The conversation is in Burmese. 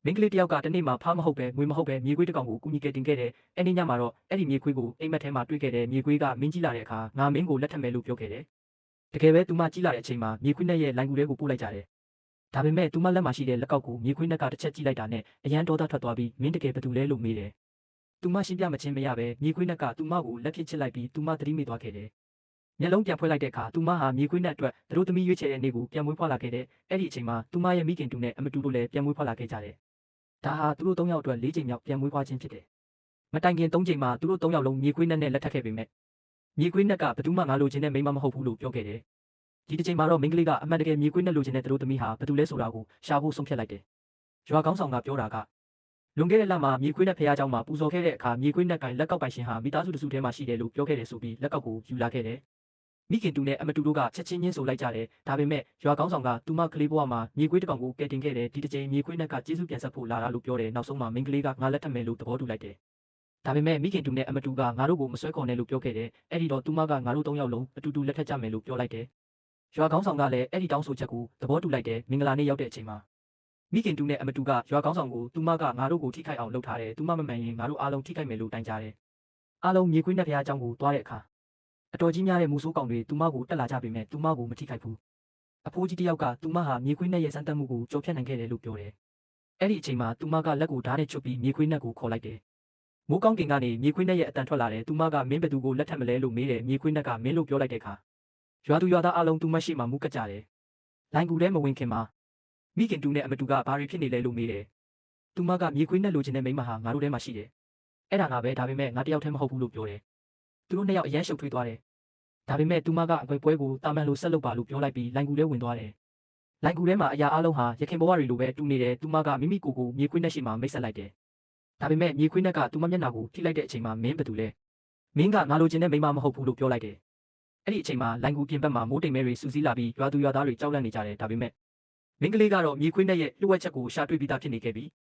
မင်းကလေးတယောက်ကတနေ့မှဖားမဟုတ်ပဲငွေမဟုတ်ပဲမြေခွေးတစ်ကောင်ကိုကူညီကယ်တင်ခဲ့တယ်။အဲ့ဒီညမှာတော့အဲ့ဒီမြေခွေးကိုအိမ်မက်ထဲမှာတွေ့ခဲ့တဲ့မြေခွေးကမင်းကြီးလာတဲ့အခါငါမင်းကိုလက်ထပ်မယ်လို့ပြောခဲ့တယ်။တကယ်ပဲသူမကြီးလာတဲ့အချိန်မှာမြေခွေးနဲ့ရဲ့လိုင်ကူထဲကိုပို့လိုက်ကြတယ်။ဒါပေမဲ့သူမလက်မှာရှိတဲ့လက်ကောက်ကိုမြေခွေးနဲ့ကတစ်ချက်ကြည့်လိုက်တာနဲ့အရန်ဒေါသထွက်သွားပြီးမင်းတကယ်ဘယ်သူလဲလို့မေးတယ်။သူမရှင်းပြမချင်းမရပဲမြေခွေးနဲ့ကသူမကိုလက်ဖြစ်ချစ်လိုက်ပြီးသူမသတိမေ့သွားခဲ့တယ်။မျက်လုံးပြန်ဖွင့်လိုက်တဲ့အခါသူမဟာမြေခွေးနဲ့အတွက်သူတို့သမီးရွေးချယ်တဲ့နေ့ကိုပြန်မွေးဖွားလာခဲ့တဲ့အဲ့ဒီအချိန်မှာသူမရဲ့မိခင်တူနဲ့အမတူတို့လည်းပြန်မွေးဖွားလာခဲ့ကြတယ်။ဒါဟာသူတို့၃ယောက်အတွက်၄ချိန်မြောက်ပြန်မွေးဖွားခြင်းဖြစ်တယ်။မတိုင်ခင်၃ချိန်မှာသူတို့၃ယောက်လုံးမြေခွေးနဲ့လက်ထပ်ခဲ့ပေမဲ့မြေခွေးနဲ့ကဘယ်သူမှငါလိုချင်တဲ့မိန်းမမဟုတ်ဘူးလို့ပြောခဲ့တယ်။ဒီတစ်ချိန်မှာတော့မင်းကလေးကအမှန်တကယ်မြေခွေးနဲ့လိုချင်တဲ့သူတို့သမီးဟာဘယ်သူလဲဆိုတာကိုရှာဖို့ဆုံးဖြတ်လိုက်တယ်။ရွာကောင်းဆောင်ကပြောတာကလွန်ခဲ့တဲ့လမှာမြေခွေးနဲ့ဖះเจ้าမှာပူဇော်ခဲ့တဲ့အခါမြေခွေးနဲ့ကင်လက်ကောက်ပိုင်ရှင်ဟာမိသားစုတစုထဲမှာရှိတယ်လို့ပြောခဲ့တယ်ဆိုပြီးလက်ကောက်ကိုယူလာခဲ့တယ်။မိခင်တူနဲ့အမတူတို့ကချက်ချင်းချင်းဆိုလိုက်ကြတယ်။ဒါပေမဲ့ရွာကောင်းဆောင်ကသူမကလေးဘဝမှာမြေခွေးတစ်ကောင်ကိုကယ်တင်ခဲ့တယ်ဒီတစ်ချိန်မြေခွေးနဲ့ကကျေးဇူးပြန်ဆက်ဖို့လာတာလို့ပြောတယ်။နောက်ဆုံးမှာမင်းကလေးကငါလက်ထပ်မယ်လို့သဘောတူလိုက်တယ်။ဒါပေမဲ့မိခင်တူနဲ့အမတူကငါတို့ကိုမဆွဲခေါ်နဲ့လို့ပြောခဲ့တယ်။အဲ့ဒီတော့သူမကငါတို့၃ယောက်လုံးအတူတူလက်ထပ်ကြမယ်လို့ပြောလိုက်တယ်။ရွာကောင်းဆောင်ကလည်းအဲ့ဒီတောင်းဆိုချက်ကိုသဘောတူလိုက်တယ်။မင်္ဂလာနေ့ရောက်တဲ့အချိန်မှာမိခင်တူနဲ့အမတူကရွာကောင်းဆောင်ကိုသူမကငါတို့ကိုထိခိုက်အောင်လုပ်ထားတယ်။သူမမမှန်ရင်ငါတို့အားလုံးထိခိုက်မယ်လို့တိုင်ကြတယ်။အားလုံးမြေခွေးနဲ့ဖះเจ้าကိုသွားတဲ့အခါအတော်ကြီးများတဲ့မူဆိုးကောင်တွေသူမကိုတက်လာကြပေမဲ့သူမကိုမထိခိုက်ဘူး။အဖိုးကြီးတယောက်ကသူမဟာမြေခွေးနဲ့ရဲ့စမ်းသပ်မှုကိုကြော်ဖြတ်နိုင်ခဲ့တယ်လို့ပြောတယ်။အဲ့ဒီအချိန်မှာသူမကလက်ကိုဓာတ်နဲ့ချွတ်ပြီးမြေခွေးနဲ့ကိုခေါ်လိုက်တယ်။မိုးကောင်းကင်ကနေမြေခွေးနဲ့ရဲ့အတန်ထွက်လာတယ်။သူမကမင်းဘယ်သူကိုလက်ထပ်မလဲလို့မေးတယ်။မြေခွေးနဲ့ကမင်းလို့ပြောလိုက်တဲ့အခါရွာသူရွာသားအားလုံးသူမရှိမှမူးကကြတယ်။လိုင်ကူထဲမဝင်ခင်မှာမိခင်တူနဲ့အမတူကဘာတွေဖြစ်နေလဲလို့မေးတယ်။သူမကမြေခွေးနဲ့လိုချင်တဲ့မိန်းမဟာငါတို့ထဲမှာရှိတယ်။အဲ့ဒါငါပဲဒါပေမဲ့ငါတယောက်တည်းမဟုတ်ဘူးလို့ပြောတယ်။သူတို့နှစ်ယောက်အရန်ရှုပ်ထွေးသွားတယ်။ဒါပေမဲ့သူမကအကွယ်ပွဲကိုတာမန်လိုဆက်လုပ်ပါလို့ပြောလိုက်ပြီးလိုင်ကူထဲဝင်သွားတယ်။လိုင်ကူထဲမှာအရာအလုံးဟာရခင်ဘဝတွေလိုပဲတူနေတယ်။သူမကမိမိကိုယ်ကိုမြေခွေးနဲ့ရှိမှမိတ်ဆက်လိုက်တယ်။ဒါပေမဲ့မြေခွေးနဲ့ကသူမမျက်နှာကိုထိလိုက်တဲ့အချိန်မှာမင်းဘယ်သူလဲ။မင်းကငါလိုချင်တဲ့မိန်းမမဟုတ်ဘူးလို့ပြောလိုက်တယ်။အဲ့ဒီအချိန်မှာလိုင်ကူပြင်ဘက်မှာမိုးတိမ်မဲတွေစူးစီးလာပြီးရွာသူရွာသားတွေကြောက်လန့်နေကြတယ်။ဒါပေမဲ့မင်းကလေးကတော့မြေခွေးနဲ့ရဲ့လှုပ်ဝက်ချက်ကိုရှာတွေ့ပြီးသားဖြစ်နေခဲ့ပြီ။